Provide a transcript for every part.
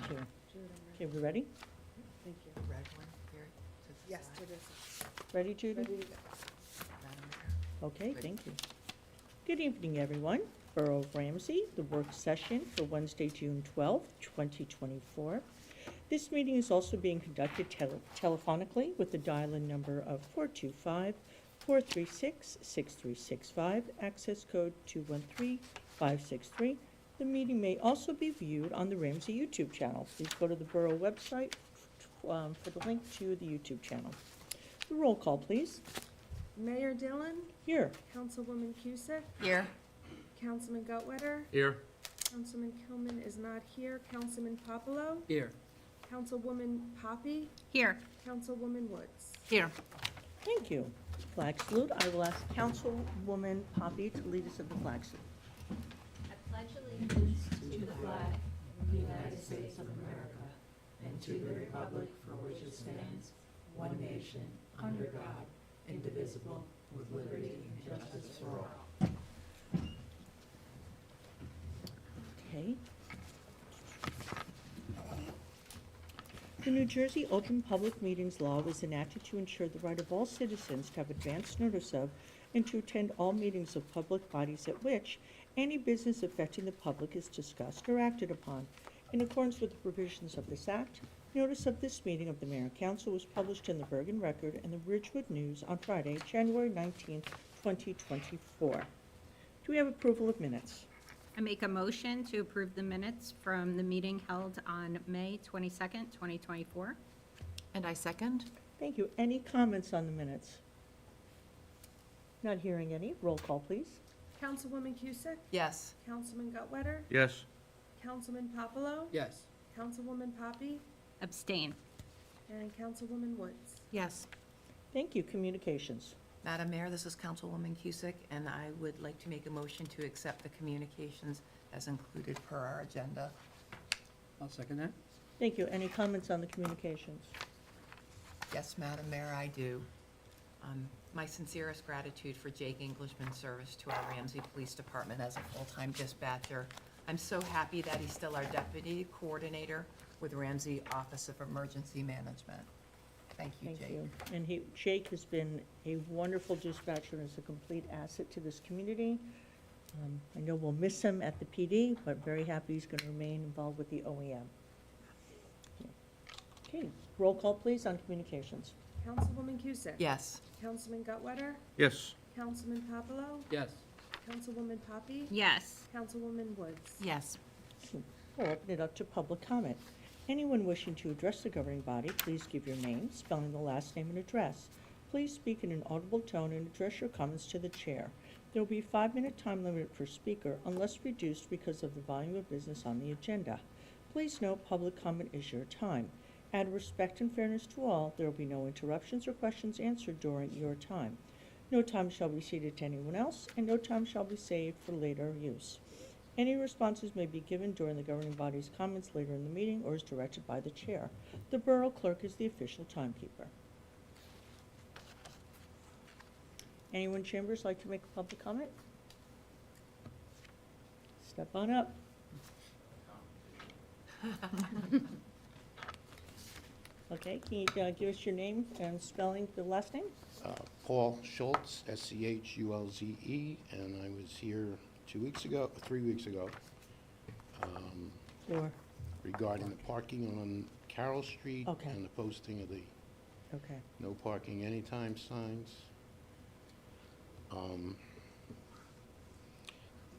Thank you. Okay, we ready? Thank you. Red one here to the Yes, side. it is. Ready, Judy? Ready to go. Madam Mayor. Okay, Good. thank you. Good evening, everyone. Borough of Ramsey, the work session for Wednesday, June 12th, 2024. This meeting is also being conducted telephonically with the dial-in number of 425-436-6365, access code 213563. The meeting may also be viewed on the Ramsey YouTube channel. Please go to the Borough website for the link to the YouTube channel. The roll call, please. Mayor Dillon, Here. Councilwoman Cusick, Here. Councilman Gutwetter, Here. Councilman Kilman is not here, Councilman Popolo, Here. Councilwoman Poppy, Here. Councilwoman Woods. Here. Thank you. Flag salute. I will ask Councilwoman Poppy to lead us in the flag salute. I pledge allegiance to the flag of the United States of America and to the republic for which it stands, one nation, under God, indivisible, with liberty and justice for all. Okay. The New Jersey Open Public Meetings Law was enacted to ensure the right of all citizens to have advance notice of and to attend all meetings of public bodies at which any business affecting the public is discussed or acted upon. In accordance with the provisions of this act, notice of this meeting of the Mayor and Council was published in the Bergen Record and the Ridgewood News on Friday, January 19th, 2024. Do we have approval of minutes? I make a motion to approve the minutes from the meeting held on May 22nd, 2024. And I second. Thank you. Any comments on the minutes? Not hearing any. Roll call, please. Councilwoman Cusick, Yes. Councilman Gutwetter, Yes. Councilman Popolo, Yes. Councilwoman Poppy, Abstain. and Councilwoman Woods. Yes. Thank you. Communications. Madam Mayor, this is Councilwoman Cusick, and I would like to make a motion to accept the communications as included per our agenda. I'll second that. Thank you. Any comments on the communications? Yes, Madam Mayor, I do. My sincerest gratitude for Jake Englishman's service to our Ramsey Police Department as a full-time dispatcher. I'm so happy that he's still our deputy coordinator with Ramsey Office of Emergency Management. Thank you, Thank Jake. you. And Jake has been a wonderful dispatcher and is a complete asset to this community. I know we'll miss him at the PD, but very happy he's going to remain involved with the OEM. Okay. Roll call, please, on communications. Councilwoman Cusick. Yes. Councilman Gutwetter, Yes. Councilman Popolo, Yes. Councilwoman Poppy, Yes. Councilwoman Woods. Yes. We'll open it up to public comment. Anyone wishing to address the governing body, please give your name, spelling the last name and address. Please speak in an audible tone and address your comments to the chair. There will be a 5-minute time limit per speaker unless reduced because of the volume of business on the agenda. Please note public comment is your time. Out of respect and fairness to all, there will be no interruptions or questions answered during your time. No time shall be ceded to anyone else, and no time shall be saved for later use. Any responses may be given during the governing body's comments later in the meeting or as directed by the chair. The borough clerk is the official timekeeper. Anyone in chambers like to make a public comment? Step on up. Okay, can you give us your name and spelling the last name? Paul Schultz, Schulze, and I was here 3 weeks ago, Or, regarding the parking on Carroll Street Okay. and the posting of the okay. no parking anytime signs.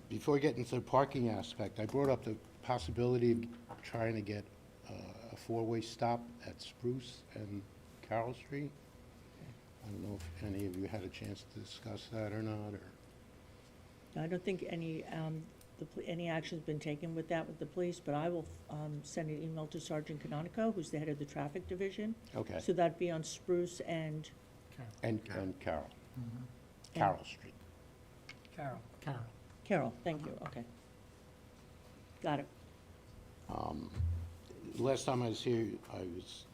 Before we get into the parking aspect, I brought up the possibility of trying to get a 4-way stop at Spruce and Carroll Street. I don't know if any of you had a chance to discuss that or not, or... I don't think any action's been taken with that with the police, but I will send an email to Sergeant Canonico, who's the head of the traffic division. Okay. So that'd be on Spruce and, And Carroll. Carroll Street. Carol. Carroll, thank you, okay. Got it. Last time I was here, I was,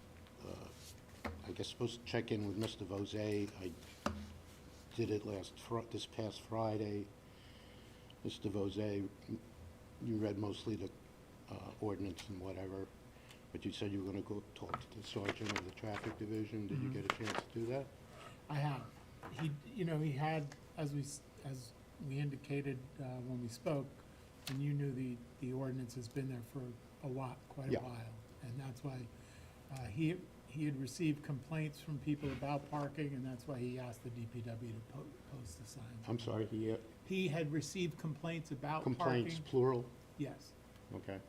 I guess, supposed to check in with Mr. Vose. I did it this past Friday. Mr. Vose, you read mostly the ordinance and whatever. But you said you were gonna go talk to the sergeant of the traffic division. Did you get a chance to do that? I have. He had, as we indicated when we spoke, and you knew the ordinance has been there for quite a Yeah. while. And that's why he had received complaints from people about parking, and that's why he asked the DPW to post the signs. I'm sorry, He had received complaints about parking. complaints, plural? Yes. Okay.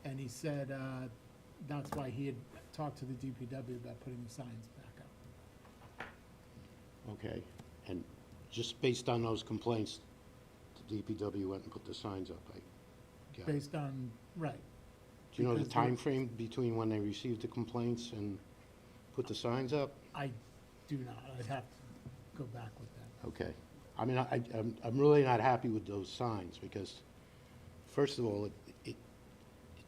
And he said that's why he had talked to the DPW about putting the signs back up. Okay, and just based on those complaints, the DPW went and put the signs up, I got it. Based on, right. Do you know the because they're- time frame between when they received the complaints and put the signs up? I do not. I'd have to go back with that. Okay. I mean, I'm really not happy with those signs, because, first of all, it's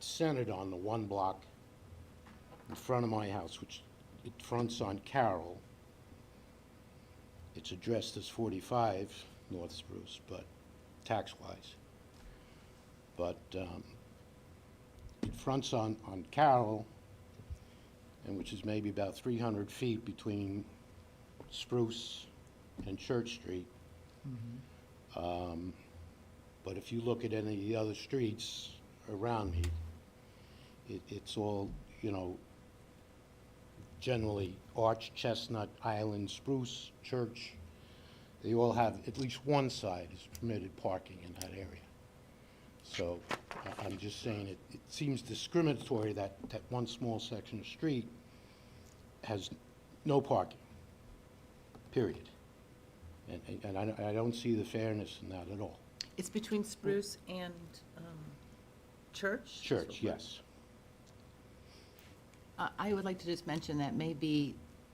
centered on the one block in front of my house, which it fronts on Carroll. It's addressed as 45 North Spruce, but tax-wise. But it fronts on Carroll, and which is maybe about 300 feet between Spruce and Church Street. But if you look at any of the other streets around me, it's all, generally Arch, Chestnut, Island, Spruce, Church. They all have, at least one side is permitted parking in that area. So I'm just saying it seems discriminatory that one small section of street has no parking, period. And I don't see the fairness in that at all. It's between Spruce and Church? Church, yes. I would like to just mention that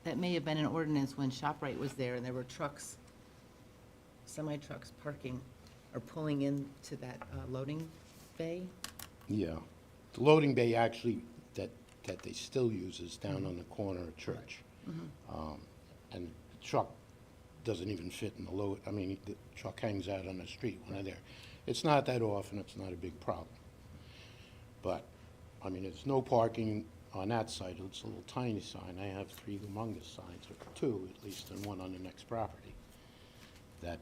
that may have been an ordinance when ShopRite was there, and there were trucks, semi-trucks parking or pulling into that loading bay. Yeah. The loading bay actually, that they still use is down on the corner of Church. And the truck doesn't even fit in the load, the truck hangs out on the street when they're there. It's not that often, it's not a big problem. But, there's no parking on that side. It's a little tiny sign. I have 3 humongous signs, or 2 at least, and 1 on the next property. That,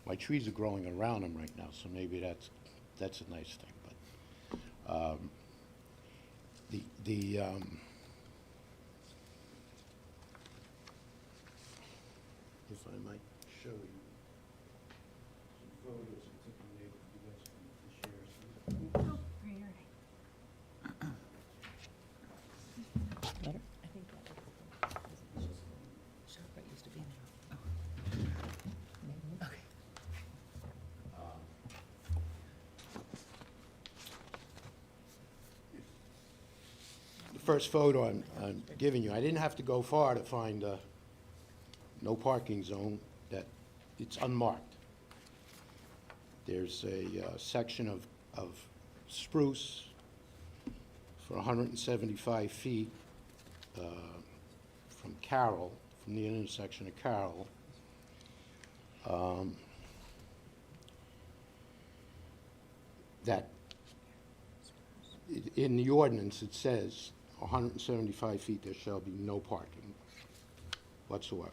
my trees are growing around them right now, so maybe that's a nice thing. But if I might show you some photos I took in there, you guys can share some. Letter? I think ShopRite used to be there. Oh, okay. The first photo I'm giving you, I didn't have to go far to find a no parking zone that it's unmarked. There's a section of Spruce for 175 feet from Carroll, from the intersection of Carroll. That, in the ordinance, it says 175 feet, there shall be no parking whatsoever.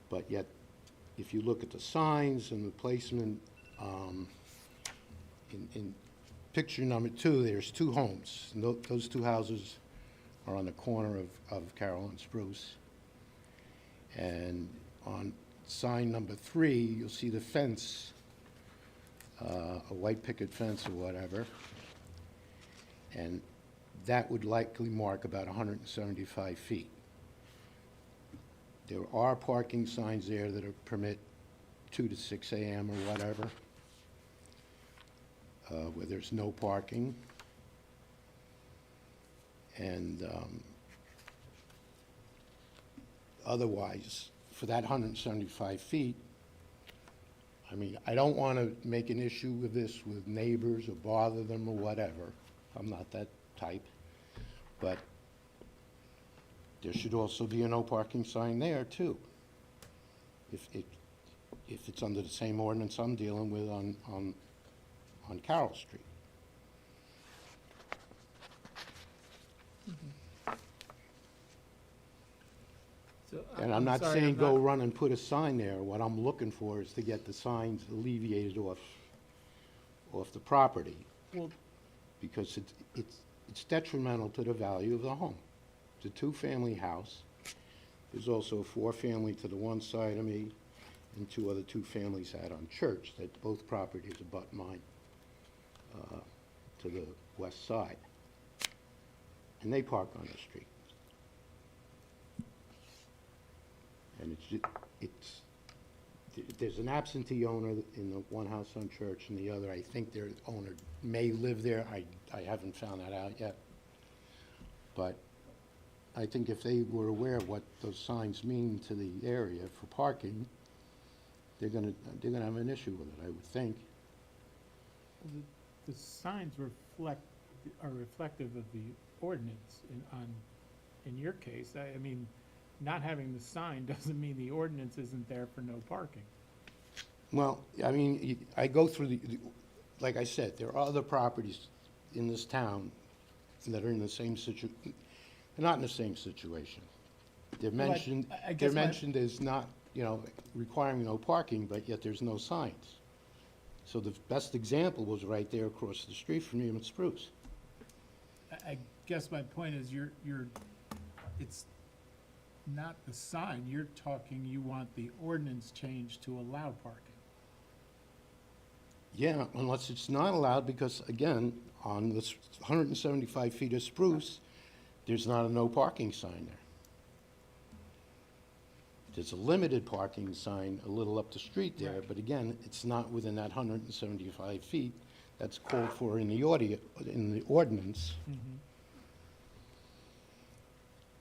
But yet, if you look at the signs and the placement, in picture number 2, there's 2 homes. And those 2 houses are on the corner of Carroll and Spruce. And on sign number 3, you'll see the fence, a white picket fence or whatever. And that would likely mark about 175 feet. There are parking signs there that are permit 2 to 6 a.m. or whatever, where there's no parking. And otherwise, for that 175 feet, I don't want to make an issue with this with neighbors or bother them or whatever. I'm not that type. But there should also be a no parking sign there, too. If it's under the same ordinance I'm dealing with on Carroll Street. And I'm not sorry, saying I'm go not- run and put a sign there. What I'm looking for is to get the signs alleviated off the property, Well, because it's detrimental to the value of the home. It's a two-family house. There's also a four-family to the one side of me, and two other two families out on Church, that both properties abut mine, to the west side. And they park on the street. And there's an absentee owner in the one house on Church, and the other, I think their owner may live there. I haven't found that out yet. But I think if they were aware of what those signs mean to the area for parking, they're gonna have an issue with it, I would think. the signs are reflective of the ordinance in your case. I mean, not having the sign doesn't mean the ordinance isn't there for no parking. Well, I mean, I go through like I said, there are other properties in this town that are in the same not in the same situation. They're Well, mentioned, I guess they're mentioned as not, requiring no parking, but yet there's no signs. So the best example was right there across the street from me in Spruce. I guess my point is it's not the sign. You're talking, you want the ordinance changed to allow parking. Yeah, unless it's not allowed, because again, on this 175 feet of Spruce, there's not a no parking sign there. There's a limited parking sign a little up the street there, Right. but again, it's not within that 175 feet that's called for in the ordinance.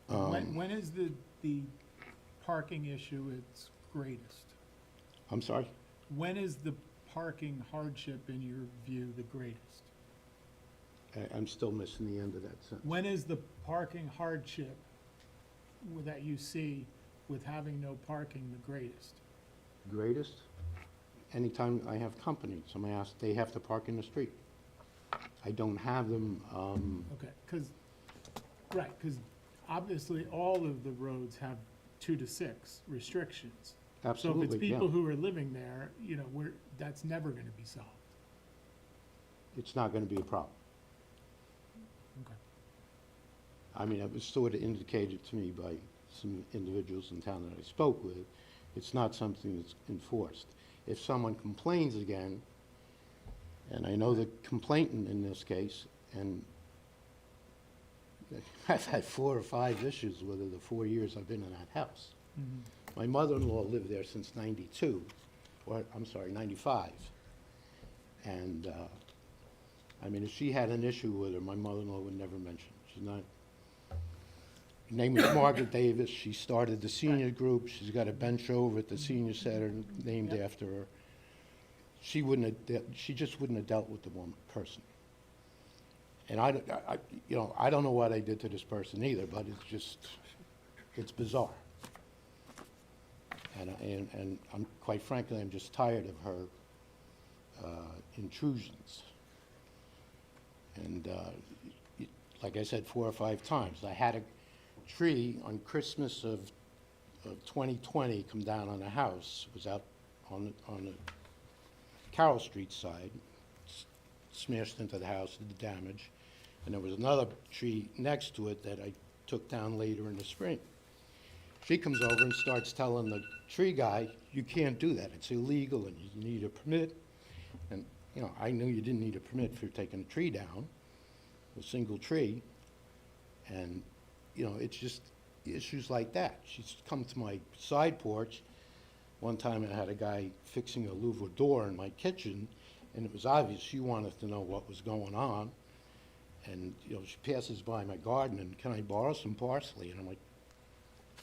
When is the parking issue its greatest? I'm sorry? When is the parking hardship, in your view, the greatest? I'm still missing the end of that sentence. When is the parking hardship that you see with having no parking the greatest? Greatest? Anytime I have company, somebody asks, they have to park in the street. I don't have them, Okay, because obviously all of the roads have 2 to 6 restrictions. So if absolutely, it's yeah. people who are living there, that's never gonna be solved. It's not gonna be a problem. Okay. I mean, it was sort of indicated to me by some individuals in town that I spoke with. It's not something that's enforced. If someone complains again, and I know the complainant in this case, and I've had 4 or 5 issues with her the 4 years I've been in that house. My mother-in-law lived there since 92, or, I'm sorry, 95. And, I mean, if she had an issue with her, my mother-in-law would never mention it. She's not, her name is Margaret Davis. She started the senior group. She's got a bench over at the senior center named after her. She just wouldn't have dealt with the person. And I don't know what I did to this person either, but it's bizarre. And I'm, quite frankly, I'm just tired of her intrusions. And like I said 4 or 5 times, I had a tree on Christmas of 2020 come down on the house. It was out on the Carroll Street side, smashed into the house, did the damage. And there was another tree next to it that I took down later in the spring. She comes over and starts telling the tree guy, you can't do that, it's illegal and you need a permit. And, I knew you didn't need a permit for taking a tree down, a single tree. And, it's just issues like that. She's come to my side porch. One time I had a guy fixing a louver door in my kitchen, and it was obvious she wanted to know what was going on. And, she passes by my garden, and can I borrow some parsley? And I'm like,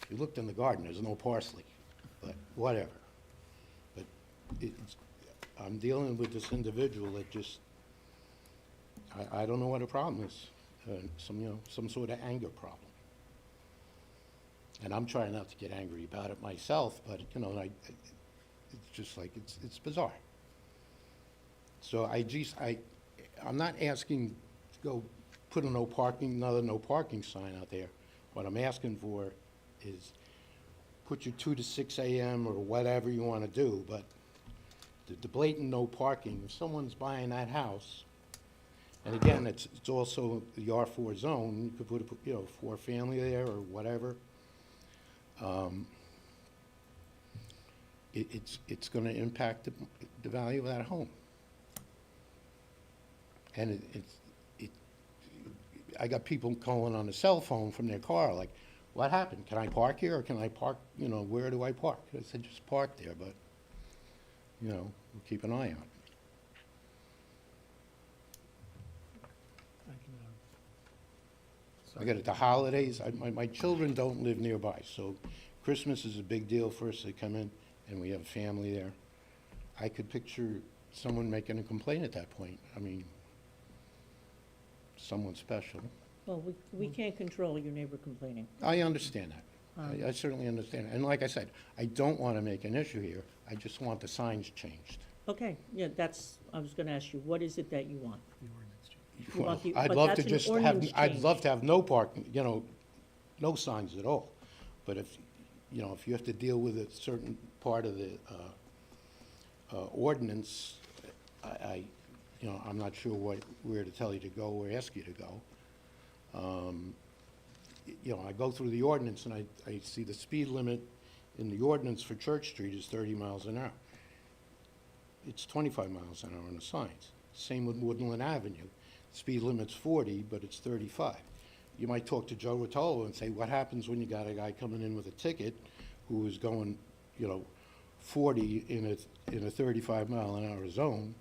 you looked in the garden, there's no parsley, but whatever. But I'm dealing with this individual that just, I don't know what her problem is. Some sort of anger problem. And I'm trying not to get angry about it myself, but, it's just like, it's bizarre. So I'm not asking to go put another no parking sign out there. What I'm asking for is put your 2 to 6 a.m. or whatever you want to do, but the blatant no parking, if someone's buying that house, and again, it's also the R4 zone, you could put, you know, 4-family there or whatever. It's going to impact the value of that home. And I got people calling on the cell phone from their car, like, what happened? Can I park here, or can I park, you know, where do I park? I said, just park there, but, you know, we'll keep an eye on it. I got it, the holidays, my children don't live nearby, so Christmas is a big deal for us. They come in, and we have a family there. I could picture someone making a complaint at that point. I mean, someone special. Well, we can't control your neighbor complaining. I understand that. I certainly understand. And like I said, I don't want to make an issue here. I just want the signs changed. Okay, yeah, I was gonna ask you, what is it that you want? The ordinance change. You want the- I'd but love that's to an just have, ordinance I'd change. love to have no parking, you know, no signs at all. But if, you know, if you have to deal with a certain part of the ordinance, you know, I'm not sure where to tell you to go or ask you to go. You know, I go through the ordinance and I see the speed limit in the ordinance for Church Street is 30 miles an hour. It's 25 miles an hour on the signs. Same with Woodland Avenue. Speed limit's 40, but it's 35. You might talk to Joe Rotolo and say, what happens when you got a guy coming in with a ticket who is going, you know, 40 in a 35 mile an hour zone?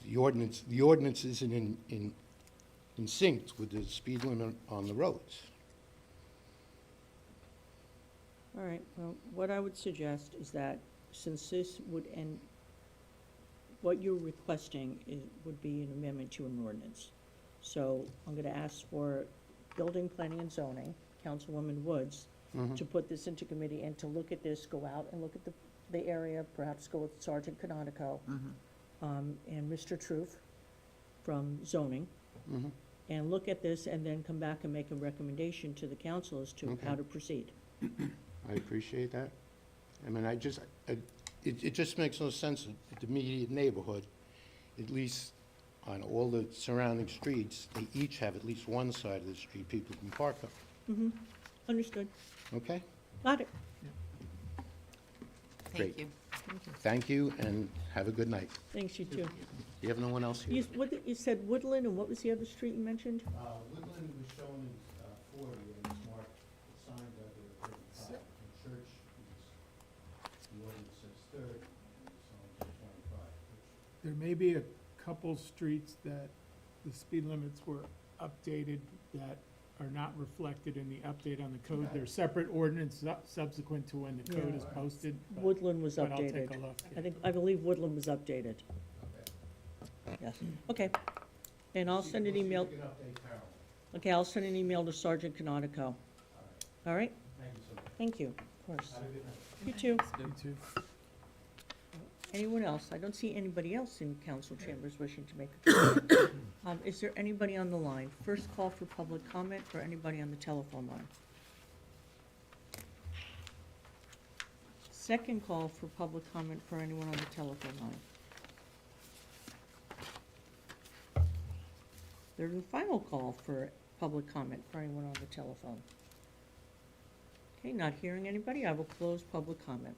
The ordinance isn't in sync with the speed limit on the roads. All right, well, what I would suggest is that since this would end, what you're requesting would be an amendment to an ordinance. So I'm gonna ask for Building, Planning, and Zoning, Councilwoman Woods, to put this into committee and to look at this, go out and look at the area, perhaps go with Sergeant Canonico, and Mr. Truth from Zoning, and look at this and then come back and make a recommendation to the council as to how to proceed. I appreciate that. I mean, it just makes no sense that the immediate neighborhood, at least on all the surrounding streets, they each have at least one side of the street people can park on. Understood. Okay? Got it. Thank Great. you. Thank you, and have a good night. Thanks, you too. You have no one else here? You said Woodland, and what was the other street you mentioned? Woodland was shown as 40, and it's marked, the signs out there are 35. And Church is, the ordinance says 30, and the signs are 25. There may be a couple streets that the speed limits were updated that are not reflected in the update on the code. They're separate ordinance subsequent to when the code is posted. but- Woodland was but I'll updated. take a look. I believe Woodland was updated. Yes, okay. And I'll send an email, You can update Carol. okay, I'll send an email to Sergeant Canonico. All right? Thank you so much. Thank you, of course. Have a good night. You too. You too. Anyone else? I don't see anybody else in council chambers wishing to make a comment. Is there anybody on the line? First call for public comment for anybody on the telephone line. Second call for public comment for anyone on the telephone line. Third and final call for public comment for anyone on the telephone. Okay, not hearing anybody, I will close public comment.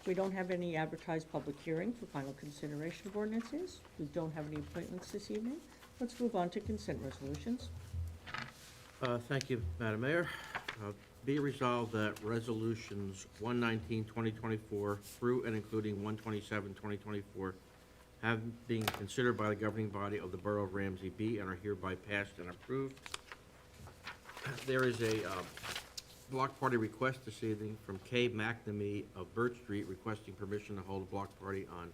We don't have any advertised public hearing for final consideration of ordinances. We don't have any appointments this evening. Let's move on to consent resolutions. Thank you, Madam Mayor. Be it resolved that resolutions 119, 2024 through and including 127, 2024 have been considered by the governing body of the Borough of Ramsey be and are hereby passed and approved. There is a block party request this evening from Kay McNamee of Birch Street requesting permission to hold a block party on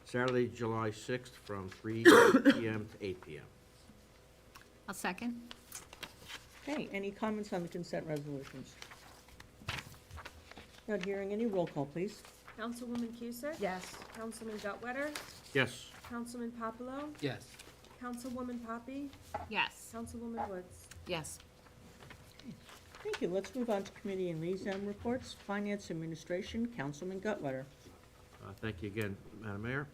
Saturday, July 6th from 3 p.m. to 8 p.m. I'll second. Okay, any comments on the consent resolutions? Not hearing any, roll call, please. Councilwoman Cusick? Yes. Councilman Gutwetter? Yes. Councilman Papelo? Yes. Councilwoman Poppy? Yes. Councilwoman Woods? Yes. Thank you. Let's move on to committee and liaison reports. Finance Administration, Councilman Gutwetter. Thank you again, Madam Mayor.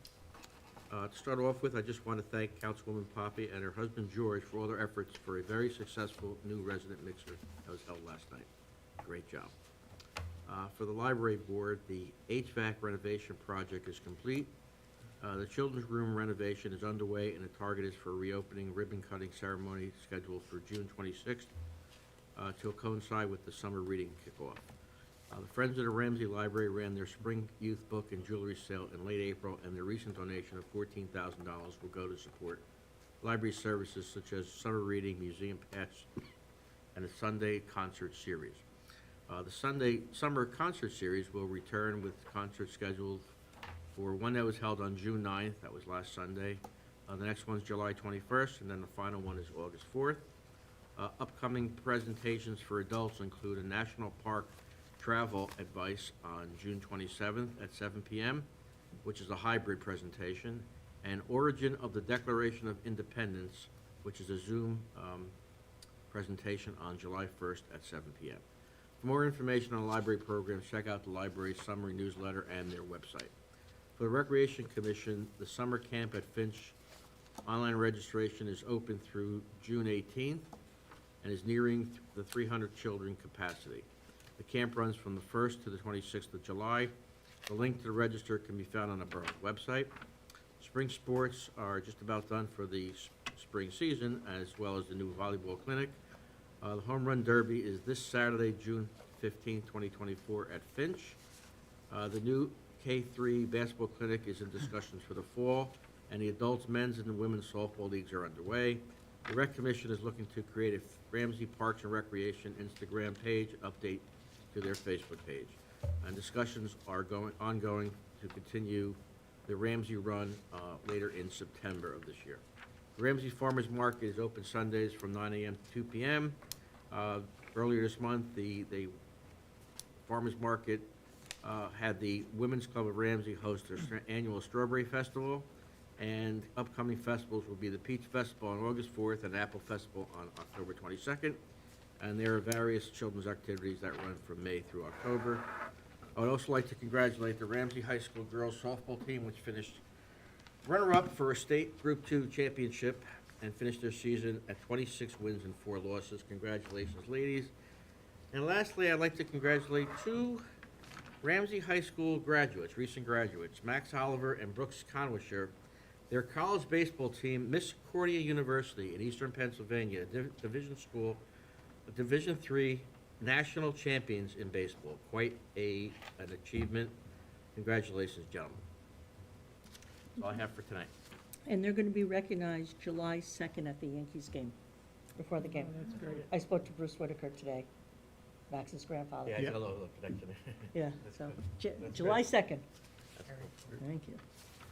To start off with, I just want to thank Councilwoman Poppy and her husband George for all their efforts for a very successful new resident mixer that was held last night. Great job. For the library board, the HVAC renovation project is complete. The children's room renovation is underway, and the target is for a reopening ribbon-cutting ceremony scheduled for June 26th to coincide with the summer reading kickoff. The Friends of the Ramsey Library ran their spring youth book and jewelry sale in late April, and their recent donation of $14,000 will go to support library services such as summer reading, museum pass, and a Sunday concert series. The Sunday summer concert series will return with concerts scheduled for one that was held on June 9th, that was last Sunday. The next one's July 21st, and then the final one is August 4th. Upcoming presentations for adults include a national park travel advice on June 27th at 7 p.m., which is a hybrid presentation, and Origin of the Declaration of Independence, which is a Zoom presentation on July 1st at 7 p.m. For more information on library programs, check out the library's summary newsletter and their website. For the Recreation Commission, the summer camp at Finch online registration is open through June 18th and is nearing the 300 children capacity. The camp runs from the 1st to the 26th of July. The link to the register can be found on the borough website. Spring sports are just about done for the spring season, as well as the new volleyball clinic. The Home Run Derby is this Saturday, June 15, 2024, at Finch. The new K-3 basketball clinic is in discussions for the fall, and the adults, men's, and the women's softball leagues are underway. The Rec Commission is looking to create a Ramsey Parks and Recreation Instagram page update to their Facebook page. And discussions are ongoing to continue the Ramsey Run later in September of this year. The Ramsey Farmers Market is open Sundays from 9 a.m. to 2 p.m. Earlier this month, the Farmers Market had the Women's Club of Ramsey host their annual Strawberry Festival, and upcoming festivals will be the Peach Festival on August 4th and Apple Festival on October 22nd. And there are various children's activities that run from May through October. I would also like to congratulate the Ramsey High School girls softball team, which finished runner-up for a state Group 2 championship and finished their season at 26 wins and 4 losses. Congratulations, ladies. And lastly, I'd like to congratulate 2 Ramsey High School graduates, recent graduates, Max Oliver and Brooks Conwisher. Their college baseball team, Misericordia University in Eastern Pennsylvania, Division School, Division III national champions in baseball. Quite an achievement. Congratulations, gentlemen. That's all I have for tonight. And they're going to be recognized July 2nd at the Yankees game, before the game. That's great. I spoke to Bruce Whitaker today, Max's grandfather. Yeah, I Yeah. got a little connection. Yeah, That's so, good. That's July good. 2nd. That's good. Thank you.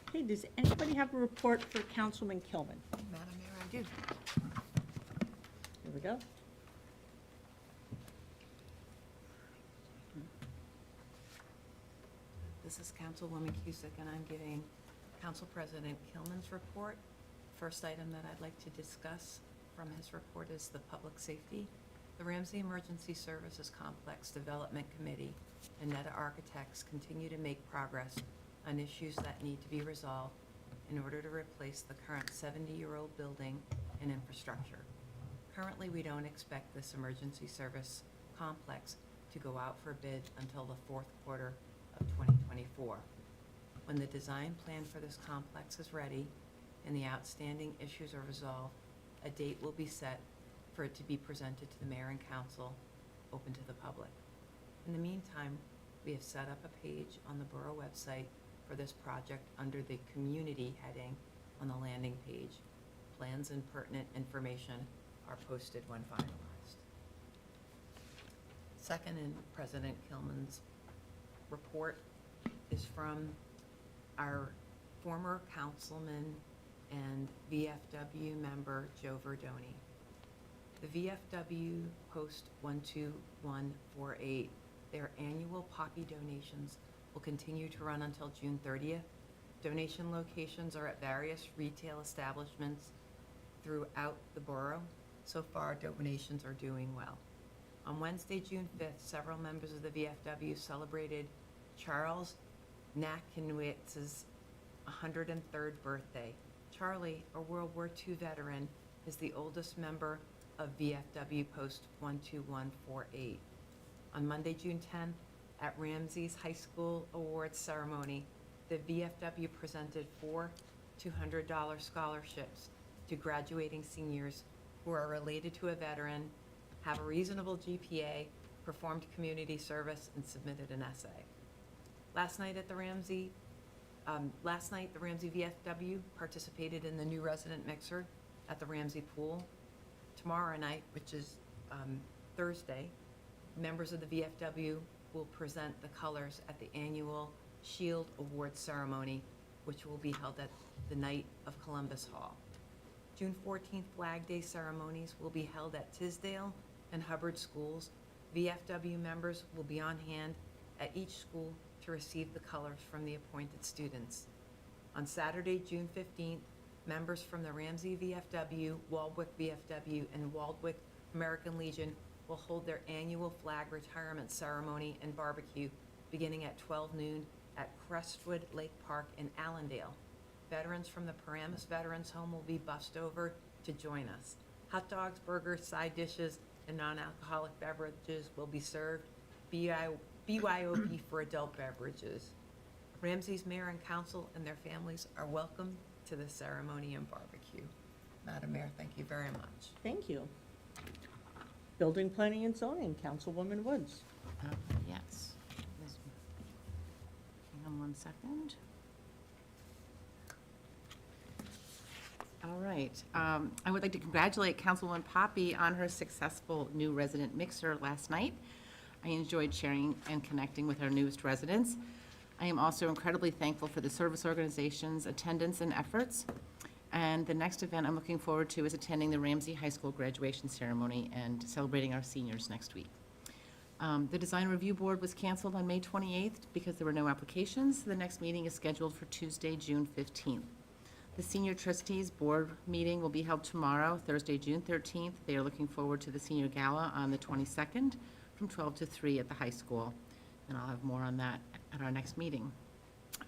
Okay, does anybody have a report for Councilman Kilman? Madam Mayor, I do. Here we go. This is Councilwoman Cusick, and I'm giving Council President Kilman's report. First item that I'd like to discuss from his report is the public safety. The Ramsey Emergency Services Complex Development Committee and NETA Architects continue to make progress on issues that need to be resolved in order to replace the current 70-year-old building and infrastructure. Currently, we don't expect this emergency service complex to go out for bid until the fourth quarter of 2024. When the design plan for this complex is ready and the outstanding issues are resolved, a date will be set for it to be presented to the mayor and council, open to the public. In the meantime, we have set up a page on the borough website for this project under the community heading on the landing page. Plans and pertinent information are posted when finalized. Second in President Kilman's report is from our former councilman and VFW member, Joe Verdoni. The VFW Post 12148, their annual poppy donations will continue to run until June 30th. Donation locations are at various retail establishments throughout the borough. So far, donations are doing well. On Wednesday, June 5th, several members of the VFW celebrated Charles Nackinowitz's 103rd birthday. Charlie, a World War II veteran, is the oldest member of VFW Post 12148. On Monday, June 10th, at Ramsey's High School Awards Ceremony, the VFW presented 4 $200 scholarships to graduating seniors who are related to a veteran, have a reasonable GPA, performed community service, and submitted an essay. Last night, the Ramsey VFW participated in the new resident mixer at the Ramsey Pool. Tomorrow night, which is Thursday, members of the VFW will present the colors at the annual Shield Awards ceremony, which will be held at the Night of Columbus Hall. June 14th Flag Day ceremonies will be held at Tisdale and Hubbard schools. VFW members will be on hand at each school to receive the colors from the appointed students. On Saturday, June 15th, members from the Ramsey VFW, Waldwick VFW, and Waldwick American Legion will hold their annual flag retirement ceremony and barbecue beginning at 12 noon at Crestwood Lake Park in Allendale. Veterans from the Paramus Veterans Home will be bussed over to join us. Hot dogs, burgers, side dishes, and non-alcoholic beverages will be served. BYOB for adult beverages. Ramsey's mayor and council and their families are welcome to the ceremony and barbecue. Madam Mayor, thank you very much. Thank you. Building, Planning, and Zoning, Councilwoman Woods. Yes. Hang on one second. All right. I would like to congratulate Councilwoman Poppy on her successful new resident mixer last night. I enjoyed sharing and connecting with our newest residents. I am also incredibly thankful for the service organization's attendance and efforts. And the next event I'm looking forward to is attending the Ramsey High School graduation ceremony and celebrating our seniors next week. The Design Review Board was canceled on May 28th because there were no applications. The next meeting is scheduled for Tuesday, June 15th. The Senior Trustees Board meeting will be held tomorrow, Thursday, June 13th. They are looking forward to the Senior Gala on the 22nd from 12 to 3 at the high school. And I'll have more on that at our next meeting.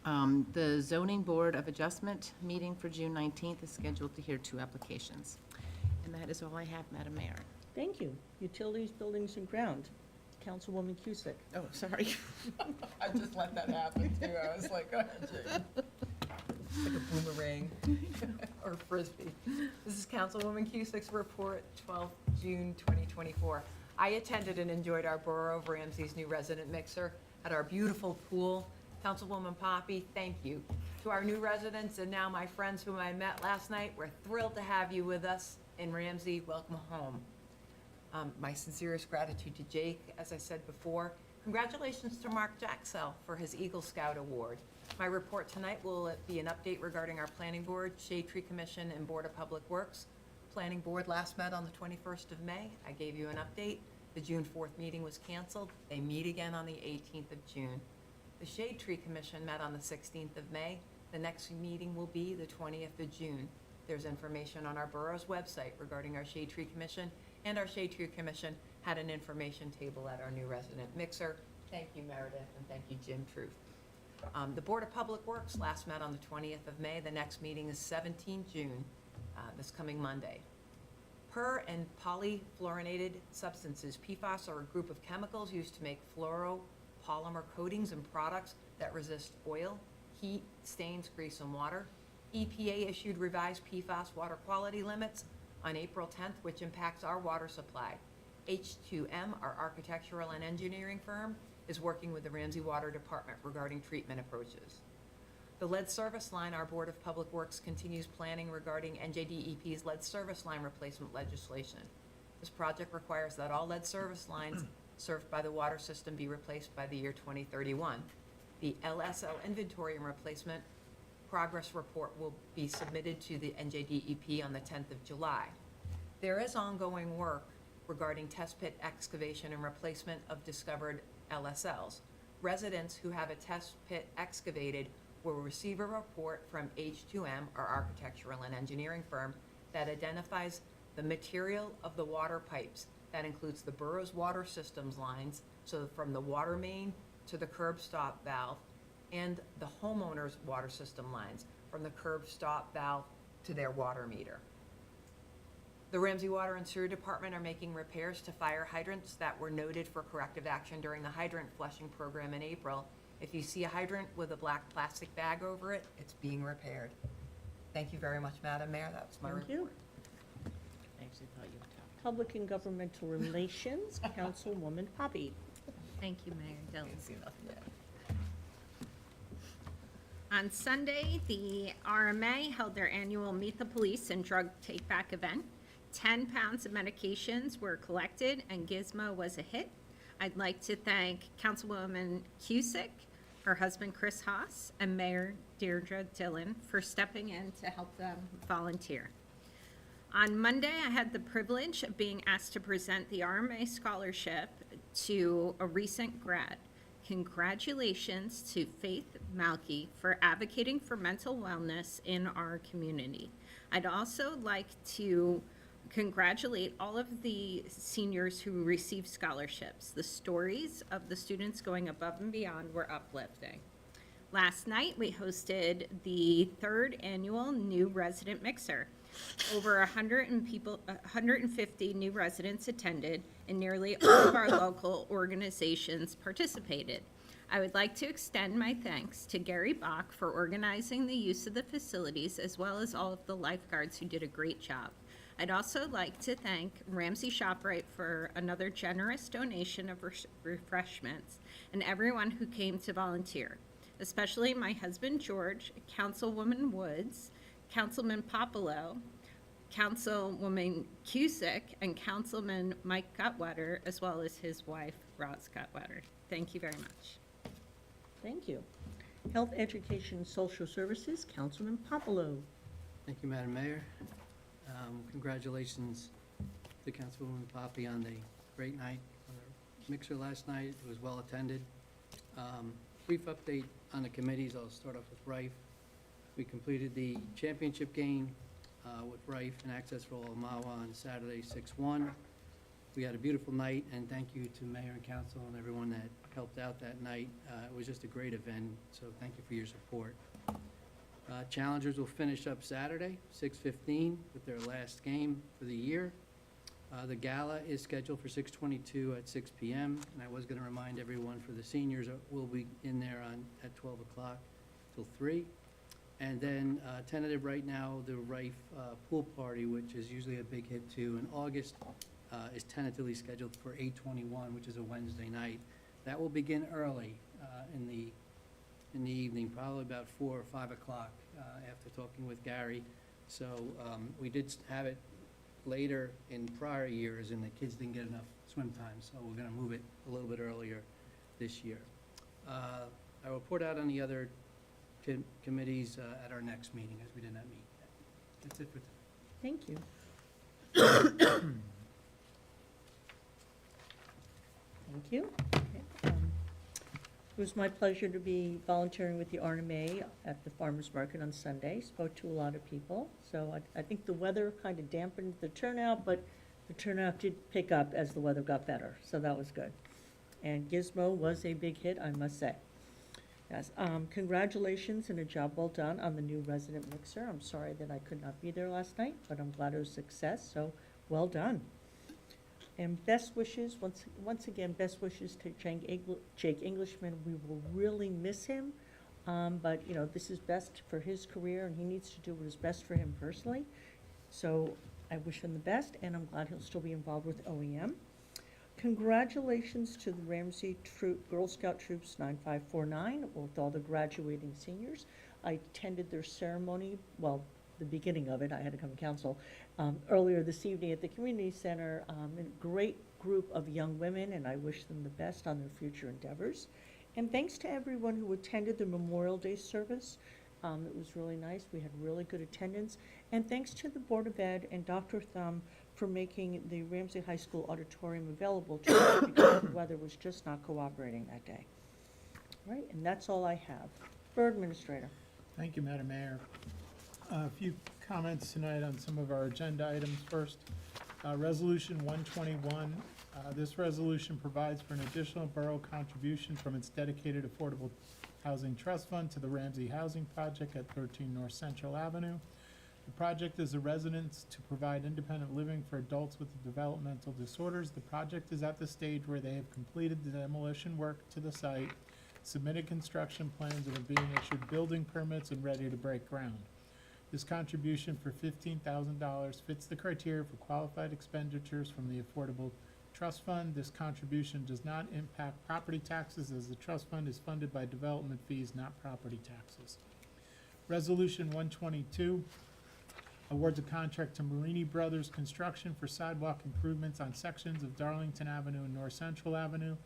The Zoning Board of Adjustment meeting for June 19th is scheduled to hear 2 applications. And that is all I have, Madam Mayor. Thank you. Utilities, Buildings, and Ground, Councilwoman Cusick. Oh, sorry. I just let that happen too. I was like, go ahead, Jane. Like a boomerang or frisbee. This is Councilwoman Cusick's report, 12th June 2024. I attended and enjoyed our Borough of Ramsey's new resident mixer at our beautiful pool. Councilwoman Poppy, thank you. To our new residents and now my friends whom I met last night, we're thrilled to have you with us in Ramsey. Welcome home. My sincerest gratitude to Jake, as I said before. Congratulations to Mark Jacksell for his Eagle Scout Award. My report tonight will be an update regarding our Planning Board, Shade Tree Commission, and Board of Public Works. Planning Board last met on the 21st of May. I gave you an update. The June 4th meeting was canceled. They meet again on the 18th of June. The Shade Tree Commission met on the 16th of May. The next meeting will be the 20th of June. There's information on our borough's website regarding our Shade Tree Commission, and our Shade Tree Commission had an information table at our new resident mixer. Thank you, Meredith, and thank you, Jim Truth. The Board of Public Works last met on the 20th of May. The next meeting is 17 June, this coming Monday. Per and polyfluorinated substances, PFAS, are a group of chemicals used to make fluoropolymer coatings and products that resist oil, heat, stains, grease, and water. EPA issued revised PFAS water quality limits on April 10th, which impacts our water supply. H2M, our architectural and engineering firm, is working with the Ramsey Water Department regarding treatment approaches. The lead service line, our Board of Public Works continues planning regarding NJDEP's lead service line replacement legislation. This project requires that all lead service lines served by the water system be replaced by the year 2031. The LSL inventory and replacement progress report will be submitted to the NJDEP on the 10th of July. There is ongoing work regarding test pit excavation and replacement of discovered LSLs. Residents who have a test pit excavated will receive a report from H2M, our architectural and engineering firm, that identifies the material of the water pipes That includes the borough's water systems lines, so from the water main to the curb stop valve, and the homeowner's water system lines, from the curb stop valve to their water meter. The Ramsey Water and Sewer Department are making repairs to fire hydrants that were noted for corrective action during the hydrant flushing program in April. If you see a hydrant with a black plastic bag over it, it's being repaired. Thank you very much, Madam Mayor. That was my Thank report. you. Public and Governmental Relations, Councilwoman Poppy. Thank you, Mayor Dillon. Didn't see nothing yet. On Sunday, the RMA held their annual Meet the Police and Drug Take-Back event. 10 pounds of medications were collected, and Gizmo was a hit. I'd like to thank Councilwoman Cusick, her husband Chris Haas, and Mayor Deirdre Dillon for stepping in to help them volunteer. On Monday, I had the privilege of being asked to present the RMA scholarship to a recent grad. Congratulations to Faith Malky for advocating for mental wellness in our community. I'd also like to congratulate all of the seniors who received scholarships. The stories of the students going above and beyond were uplifting. Last night, we hosted the 3rd annual New Resident Mixer. Over 150 new residents attended, and nearly all of our local organizations participated. I would like to extend my thanks to Gary Bach for organizing the use of the facilities, as well as all of the lifeguards who did a great job. I'd also like to thank Ramsey ShopRite for another generous donation of refreshments, and everyone who came to volunteer, especially my husband George, Councilwoman Woods, Councilman Popolo, Councilwoman Cusick, and Councilman Mike Gutwetter, as well as his wife, Roz Gutwetter. Thank you very much. Thank you. Health, Education, and Social Services, Councilman Popolo. Thank you, Madam Mayor. Congratulations to Councilwoman Poppy on the great night on the mixer last night. It was well attended. Brief update on the committees. I'll start off with Rife. We completed the championship game with Rife and Access for All Mawa on Saturday, 6-1. We had a beautiful night, and thank you to Mayor and Council and everyone that helped out that night. It was just a great event, so thank you for your support. Challengers will finish up Saturday, 6:15, with their last game for the year. The gala is scheduled for 6:22 at 6 p.m., and I was going to remind everyone for the seniors, we'll be in there at 12 o'clock till 3. And then tentative right now, the Rife pool party, which is usually a big hit too, in August, is tentatively scheduled for 8/21, which is a Wednesday night. That will begin early in the evening, probably about 4 or 5 o'clock after talking with Gary. So we did have it later in prior years, and the kids didn't get enough swim time, so we're going to move it a little bit earlier this year. I will report out on the other committees at our next meeting, as we did not meet yet. That's it for today. Thank you. Thank you. Okay, it was my pleasure to be volunteering with the RMA at the farmer's market on Sunday. Spoke to a lot of people. So I think the weather kind of dampened the turnout, but the turnout did pick up as the weather got better. So that was good. And Gizmo was a big hit, I must say. Yes, congratulations and a job well done on the new resident mixer. I'm sorry that I could not be there last night, but I'm glad it was a success, so well done. And best wishes, once again, best wishes to Jake Englishman. We will really miss him, but, you know, this is best for his career, and he needs to do what is best for him personally. So I wish him the best, and I'm glad he'll still be involved with OEM. Congratulations to the Ramsey Girl Scout Troops 9549 with all the graduating seniors. I attended their ceremony, well, the beginning of it, I had to come to council, earlier this evening at the community center. A great group of young women, and I wish them the best on their future endeavors. And thanks to everyone who attended the Memorial Day service. It was really nice. We had really good attendance. And thanks to the Board of Ed and Dr. Thumb for making the Ramsey High School auditorium available to us because the weather was just not cooperating that day. All right, and that's all I have. Borough Administrator. Thank you, Madam Mayor. A few comments tonight on some of our agenda items first. Resolution 121, this resolution provides for an additional borough contribution from its dedicated Affordable Housing Trust Fund to the Ramsey Housing Project at 13 North Central Avenue. The project is a residence to provide independent living for adults with developmental disorders. The project is at the stage where they have completed the demolition work to the site, submitted construction plans, and are being issued building permits and ready to break ground. This contribution for $15,000 fits the criteria for qualified expenditures from the Affordable Trust Fund. This contribution does not impact property taxes, as the trust fund is funded by development fees, not property taxes. Resolution 122 awards a contract to Marini Brothers Construction for sidewalk improvements on sections of Darlington Avenue and North Central Avenue.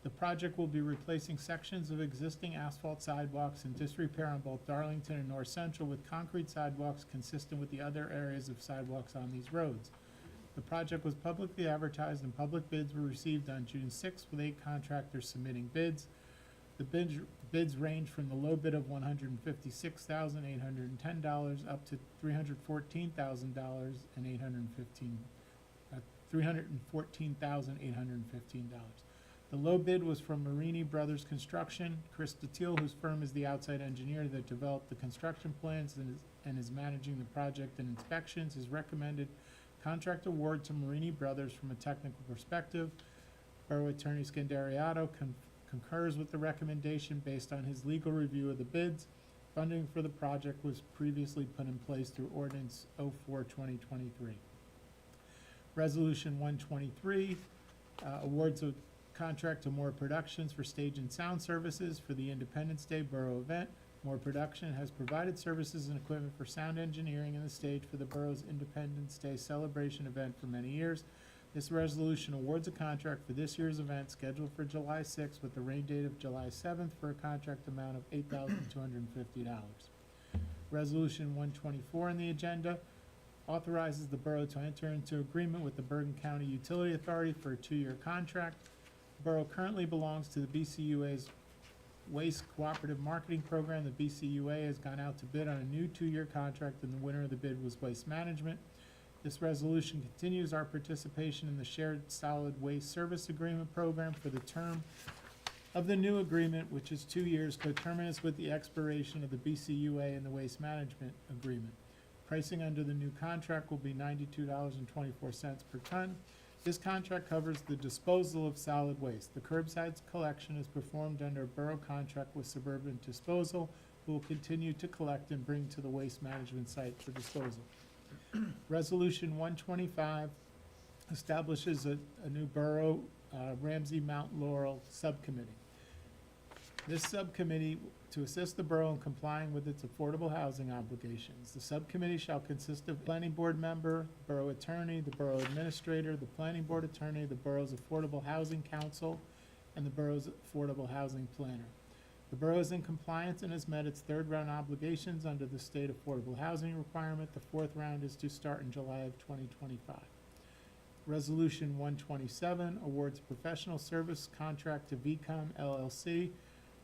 The project will be replacing sections of existing asphalt sidewalks and disrepair on both Darlington and North Central with concrete sidewalks consistent with the other areas of sidewalks on these roads. The project was publicly advertised and public bids were received on June 6th, with 8 contractors submitting bids. The bids range from the low bid of $156,810 up to $314,815. The low bid was from Marini Brothers Construction. Chris Steele, whose firm is the outside engineer that developed the construction plans and is managing the project and inspections, has recommended contract award to Marini Brothers from a technical perspective. Borough Attorney Scandariato concurs with the recommendation based on his legal review of the bids. Funding for the project was previously put in place through Ordinance 04-2023. Resolution 123 awards a contract to More Productions for stage and sound services for the Independence Day Borough event. More Production has provided services and equipment for sound engineering and the stage for the borough's Independence Day celebration event for many years. This resolution awards a contract for this year's event scheduled for July 6th with the rain date of July 7th for a contract amount of $8,250. Resolution 124 on the agenda authorizes the borough to enter into agreement with the Bergen County Utility Authority for a 2-year contract. The borough currently belongs to the BCUA's Waste Cooperative Marketing Program. The BCUA has gone out to bid on a new 2-year contract, and the winner of the bid was Waste Management. This resolution continues our participation in the Shared Solid Waste Service Agreement Program for the term of the new agreement, which is 2 years, coterminous with the expiration of the BCUA and the Waste Management Agreement. Pricing under the new contract will be $92.24 per ton. This contract covers the disposal of solid waste. The curbside collection is performed under a borough contract with Suburban Disposal, who will continue to collect and bring to the waste management site for disposal. Resolution 125 establishes a new Borough Ramsey Mount Laurel Subcommittee. This subcommittee to assist the borough in complying with its affordable housing obligations. The subcommittee shall consist of planning board member, borough attorney, the borough administrator, the planning board attorney, the borough's affordable housing council, and the borough's affordable housing planner. The borough is in compliance and has met its 3rd round obligations under the state affordable housing requirement. The 4th round is to start in July of 2025. Resolution 127 awards professional service contract to VCOM LLC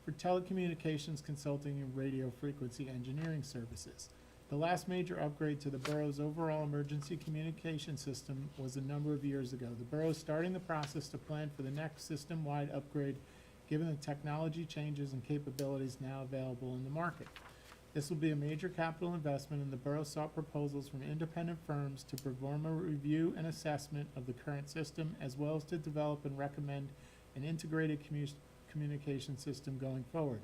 for telecommunications consulting and radio frequency engineering services. The last major upgrade to the borough's overall emergency communication system was a number of years ago. The borough is starting the process to plan for the next system-wide upgrade given the technology changes and capabilities now available in the market. This will be a major capital investment, and the borough sought proposals from independent firms to perform a review and assessment of the current system, as well as to develop and recommend an integrated communication system going forward.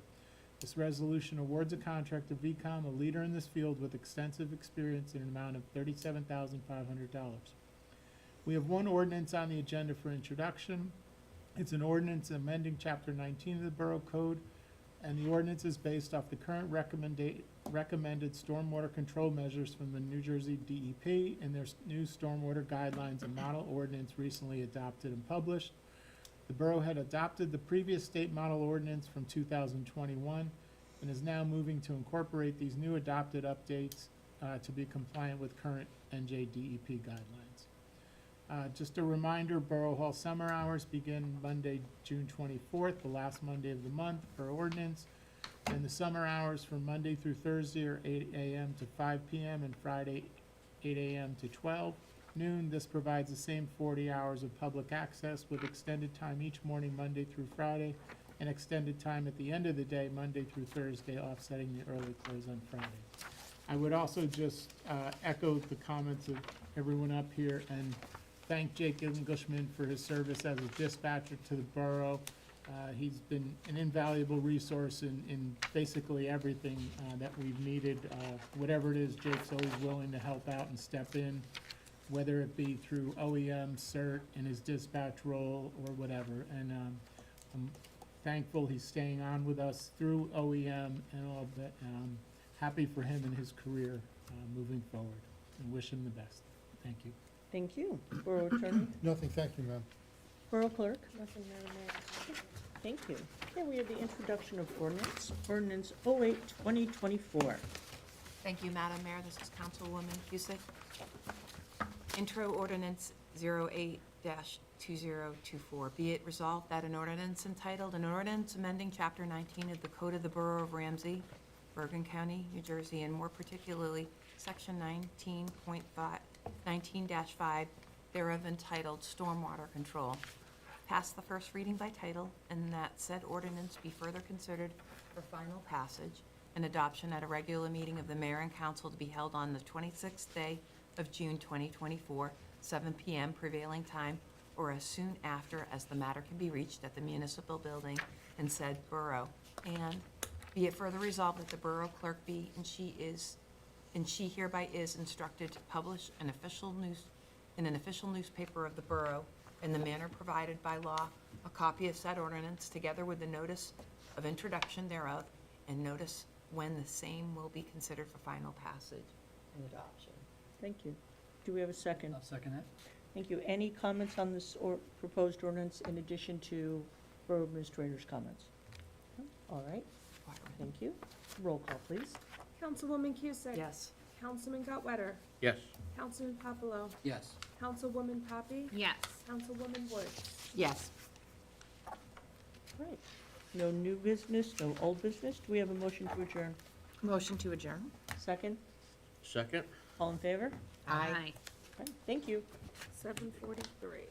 This resolution awards a contract to VCOM, a leader in this field with extensive experience, in an amount of $37,500. We have one ordinance on the agenda for introduction. It's an ordinance amending Chapter 19 of the Borough Code, and the ordinance is based off the current recommended stormwater control measures from the New Jersey DEP and their new stormwater guidelines and model ordinance recently adopted and published. The borough had adopted the previous state model ordinance from 2021 and is now moving to incorporate these new adopted updates to be compliant with current NJDEP guidelines. Just a reminder, Borough Hall summer hours begin Monday, June 24th, the last Monday of the month per ordinance, and the summer hours from Monday through Thursday are 8 a.m. to 5 p.m. and Friday 8 a.m. to 12. noon. This provides the same 40 hours of public access with extended time each morning, Monday through Friday, and extended time at the end of the day, Monday through Thursday, offsetting the early close on Friday. I would also just echo the comments of everyone up here and thank Jake Englishman for his service as a dispatcher to the borough. He's been an invaluable resource in basically everything that we've needed. Whatever it is, Jake's always willing to help out and step in, whether it be through OEM, CERT, in his dispatch role, or whatever. And I'm thankful he's staying on with us through OEM and all of that. Happy for him and his career moving forward, and wish him the best. Thank you. Thank you. Borough Attorney? Nothing, thank you, ma'am. Borough Clerk? Nothing, Madam Mayor. Thank you. Here we have the introduction of ordinance 08-2024. Thank you, Madam Mayor. This is Councilwoman Cusick. Intro Ordinance 08-2024. Be it resolved that an ordinance entitled, an ordinance amending Chapter 19 of the Code of the Borough of Ramsey, Bergen County, New Jersey, and more particularly Section 19-5 thereof entitled Stormwater Control, pass the first reading by title, and that said ordinance be further considered for final passage and adoption at a regular meeting of the mayor and council to be held on the 26th day of June 2024, 7 p.m. prevailing time, or as soon after as the matter can be reached at the municipal building in said borough. And be it further resolved that the borough clerk be and she hereby is instructed to publish in an official newspaper of the borough in the manner provided by law, a copy of said ordinance, together with the notice of introduction thereof, and notice when the same will be considered for final passage and adoption. Thank you. Do we have a second? I'll second that. Thank you. Any comments on this proposed ordinance in addition to Borough Administrator's comments? No? All right, thank you. Roll call, please. Councilwoman Cusick? Yes. Councilman Gottwetter? Yes. Councilman Papelo? Yes. Councilwoman Poppy? Yes. Councilwoman Woods? Yes. Right. No new business, no old business. Do we have a motion to adjourn? Motion to adjourn? Second? Second? All in favor? Aye. Right, thank you. 7:43.